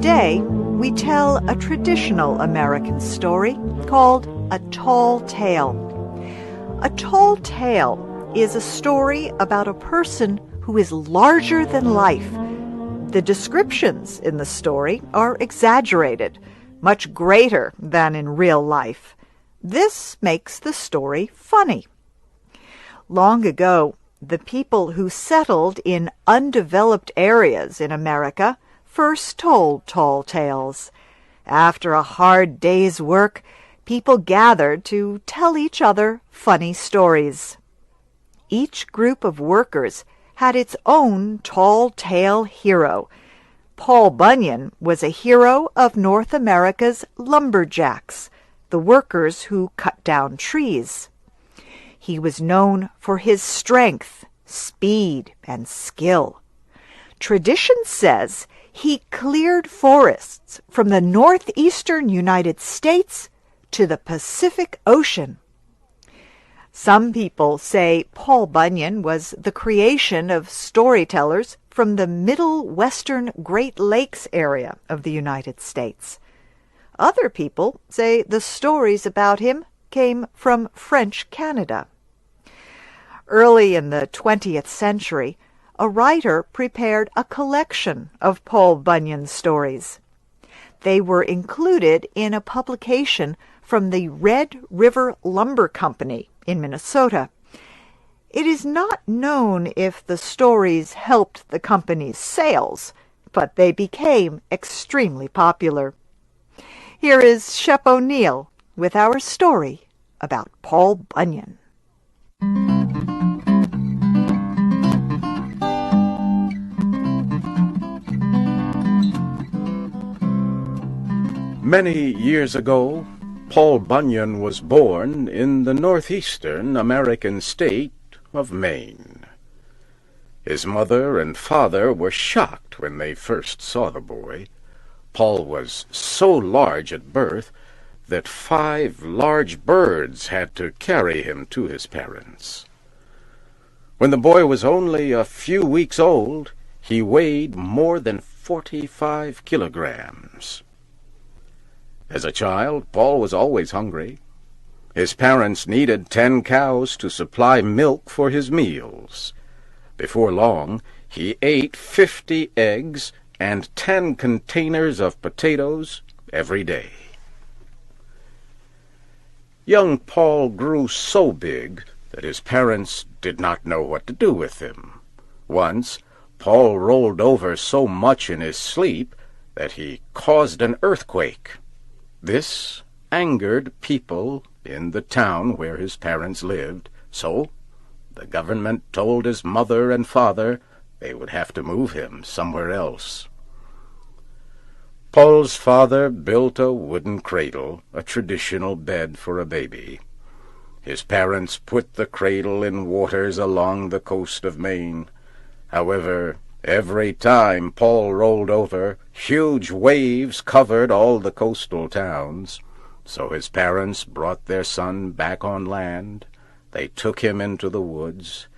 Today, we tell a traditional American story called A Tall Tale. A tall tale is a story about a person who is larger than life. The descriptions in the story are exaggerated, much greater than in real life. This makes the story funny. Long ago, the people who settled in undeveloped areas in America first told tall tales. After a hard day's work, people gathered to tell each other funny stories. Each group of workers had its own tall tale hero. Paul Bunyan was a hero of North America's lumberjacks, the workers who cut down trees. He was known for his strength, speed, and skill. Tradition says he cleared forests from the northeastern United States to the Pacific Ocean. Some people say Paul Bunyan was the creation of storytellers from the middle western Great Lakes area of the United States. Other people say the stories about him came from French Canada. Early in the 20th century, a writer prepared a collection of Paul Bunyan stories. They were included in a publication from the Red River Lumber Company in Minnesota. It is not known if the stories helped the company's sales, but they became extremely popular. Here is Shep O'Neill with our story about Paul Bunyan. Many years ago, Paul Bunyan was born in the northeastern American state of Maine. His mother and father were shocked when they first saw the boy. Paul was so large at birth that 5 large birds had to carry him to his parents. When the boy was only a few weeks old, he weighed more than 45 kilograms. As a child, Paul was always hungry. His parents needed 10 cows to supply milk for his meals. Before long, he ate 50 eggs and 10 containers of potatoes every day. Young Paul grew so big that his parents did not know what to do with him. Once, Paul rolled over so much in his sleep that he caused an earthquake. This angered people in the town where his parents lived, so the government told his mother and father they would have to move him somewhere else. Paul's father built a wooden cradle, a traditional bed for a baby. His parents put the cradle in waters along the coast of Maine. However, every time Paul rolled over, huge waves covered all the coastal towns. So his parents brought their son back on land. They took him into the woods.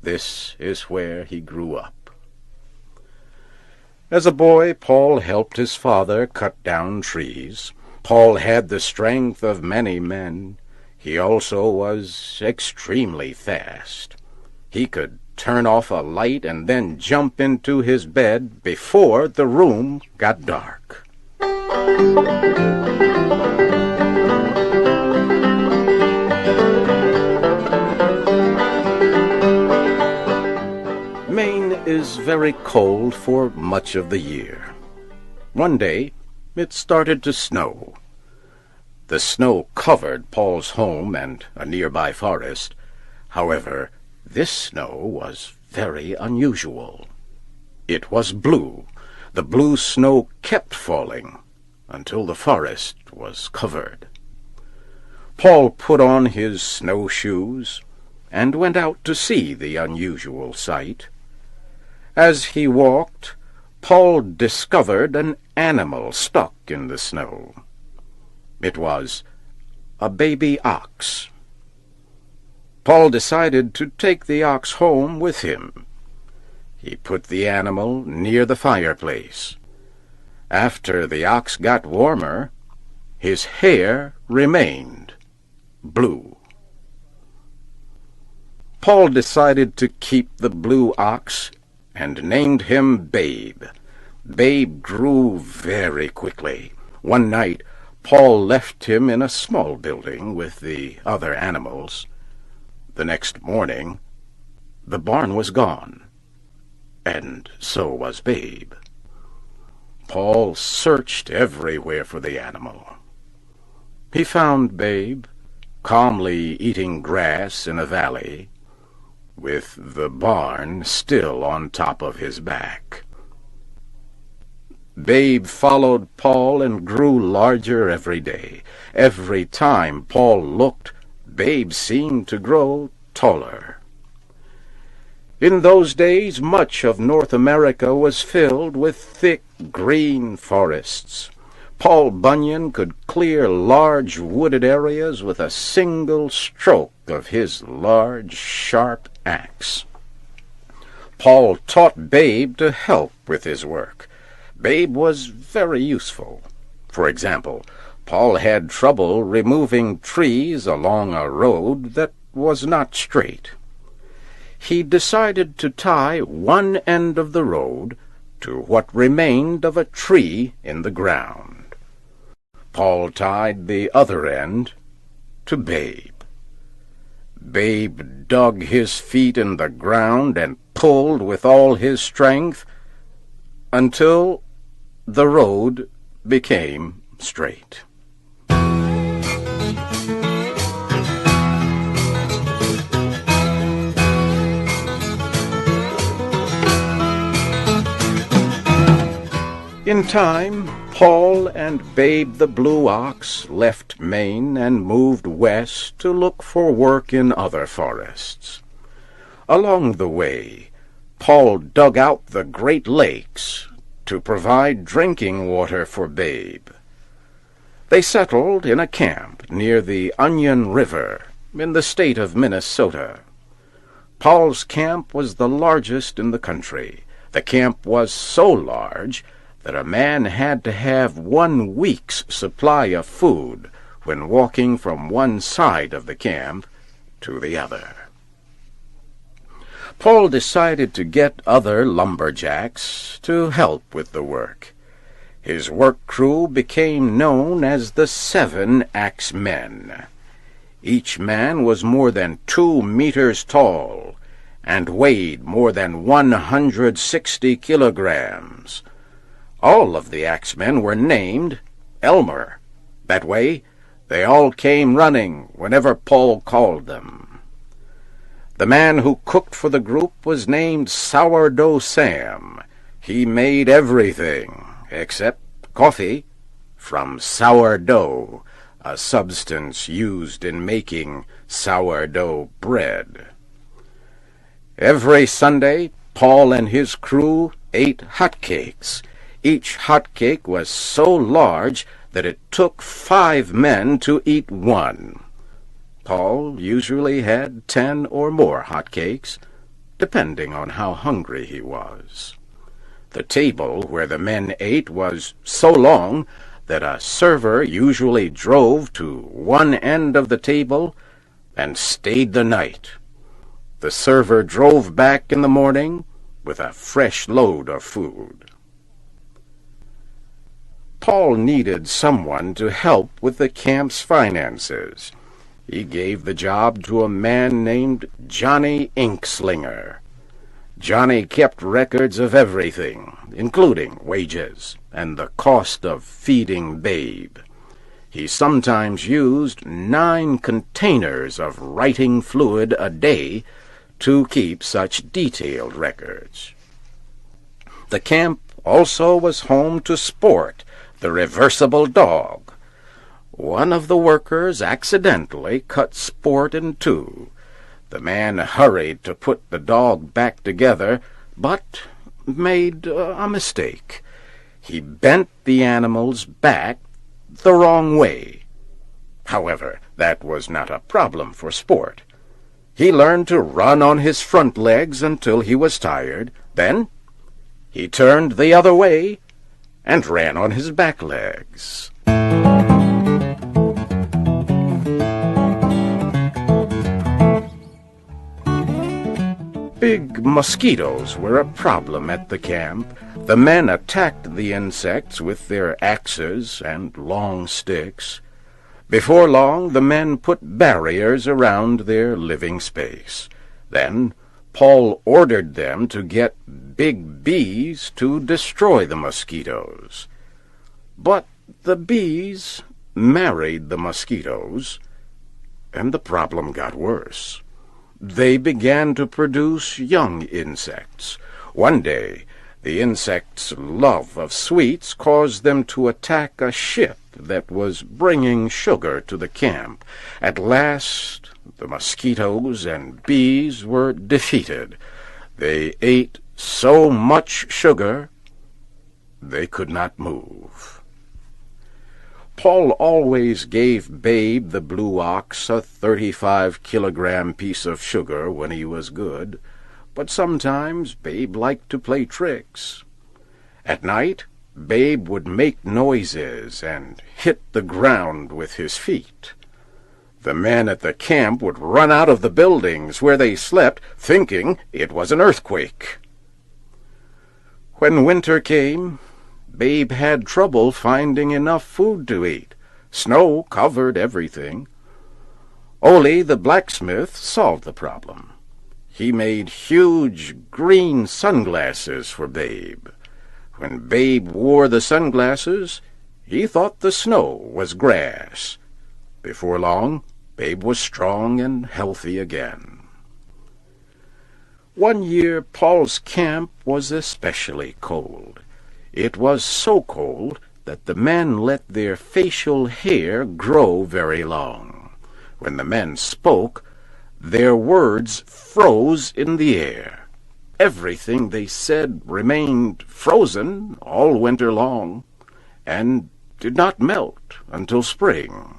This is where he grew up. As a boy, Paul helped his father cut down trees. Paul had the strength of many men. He also was extremely fast. He could turn off a light and then jump into his bed before the room got dark. Maine is very cold for much of the year. One day, it started to snow. The snow covered Paul's home and a nearby forest. However, this snow was very unusual. It was blue. The blue snow kept falling until the forest was covered. Paul put on his snowshoes and went out to see the unusual sight. As he walked, Paul discovered an animal stuck in the snow. It was a baby ox. Paul decided to take the ox home with him. He put the animal near the fireplace. After the ox got warmer, his hair remained blue. Paul decided to keep the blue ox and named him Babe. Babe grew very quickly. One night, Paul left him in a small building with the other animals. The next morning, the barn was gone, and so was Babe. Paul searched everywhere for the animal. He found Babe calmly eating grass in a valley, with the barn still on top of his back. Babe followed Paul and grew larger every day. Every time Paul looked, Babe seemed to grow taller. In those days, much of North America was filled with thick green forests. Paul Bunyan could clear large wooded areas with a single stroke of his large, sharp axe. Paul taught Babe to help with his work. Babe was very useful. For example, Paul had trouble removing trees along a road that was not straight. He decided to tie one end of the road to what remained of a tree in the ground. Paul tied the other end to Babe. Babe dug his feet in the ground and pulled with all his strength until the road became straight. In time, Paul and Babe the Blue Ox left Maine and moved west to look for work in other forests. Along the way, Paul dug out the Great Lakes to provide drinking water for Babe. They settled in a camp near the Onion River in the state of Minnesota. Paul's camp was the largest in the country. The camp was so large that a man had to have 1 week's supply of food when walking from one side of the camp to the other. Paul decided to get other lumberjacks to help with the work. His work crew became known as the 7 Axe Men. Each man was more than 2 meters tall and weighed more than 160 kilograms. All of the axemen were named Elmer. That way, they all came running whenever Paul called them. The man who cooked for the group was named Sourdough Sam. He made everything, except coffee, from sourdough, a substance used in making sourdough bread. Every Sunday, Paul and his crew ate hotcakes. Each hotcake was so large that it took 5 men to eat one. Paul usually had 10 or more hotcakes, depending on how hungry he was. The table where the men ate was so long that a server usually drove to one end of the table and stayed the night. The server drove back in the morning with a fresh load of food. Paul needed someone to help with the camp's finances. He gave the job to a man named Johnny Inkslinger. Johnny kept records of everything, including wages and the cost of feeding Babe. He sometimes used 9 containers of writing fluid a day to keep such detailed records. The camp also was home to Sport, the reversible dog. One of the workers accidentally cut Sport in 2. The man hurried to put the dog back together, but made a mistake. He bent the animal's back the wrong way. However, that was not a problem for Sport. He learned to run on his front legs until he was tired. Then he turned the other way and ran on his back legs. Big mosquitoes were a problem at the camp. The men attacked the insects with their axes and long sticks. Before long, the men put barriers around their living space. Then Paul ordered them to get big bees to destroy the mosquitoes. But the bees married the mosquitoes, and the problem got worse. They began to produce young insects. One day, the insects' love of sweets caused them to attack a ship that was bringing sugar to the camp. At last, the mosquitoes and bees were defeated. They ate so much sugar, they could not move. Paul always gave Babe the blue ox a 35-kilogram piece of sugar when he was good, but sometimes Babe liked to play tricks. At night, Babe would make noises and hit the ground with his feet. The men at the camp would run out of the buildings where they slept, thinking it was an earthquake. When winter came, Babe had trouble finding enough food to eat. Snow covered everything. Ole, the blacksmith, solved the problem. He made huge green sunglasses for Babe. When Babe wore the sunglasses, he thought the snow was grass. Before long, Babe was strong and healthy again. One year, Paul's camp was especially cold. It was so cold that the men let their facial hair grow very long. When the men spoke, their words froze in the air. Everything they said remained frozen all winter long, and did not melt until spring.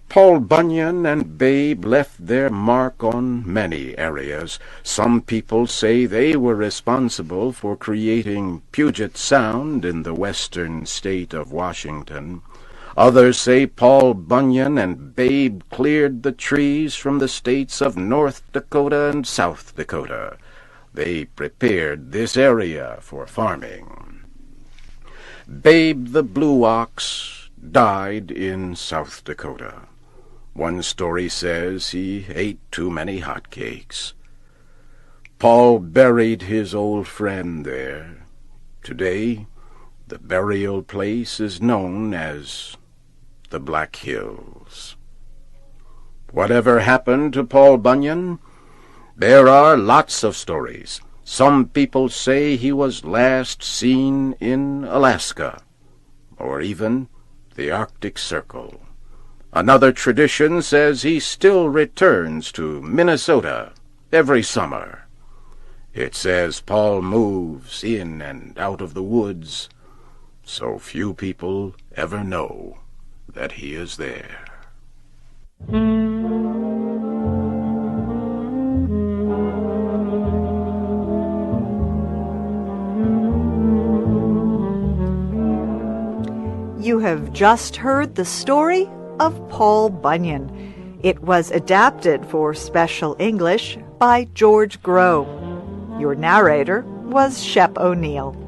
Paul Bunyan and Babe left their mark on many areas. Some people say they were responsible for creating Puget Sound in the western state of Washington. Others say Paul Bunyan and Babe cleared the trees from the states of North Dakota and South Dakota. They prepared this area for farming. Babe the blue ox died in South Dakota. One story says he ate too many hotcakes. Paul buried his old friend there. Today, the burial place is known as the Black Hills. Whatever happened to Paul Bunyan? There are lots of stories. Some people say he was last seen in Alaska, or even the Arctic Circle. Another tradition says he still returns to Minnesota every summer. It says Paul moves in and out of the woods, so few people ever know that he is there. You have just heard the story of Paul Bunyan. It was adapted for Special English by George Grow. Your narrator was Shep O'Neill.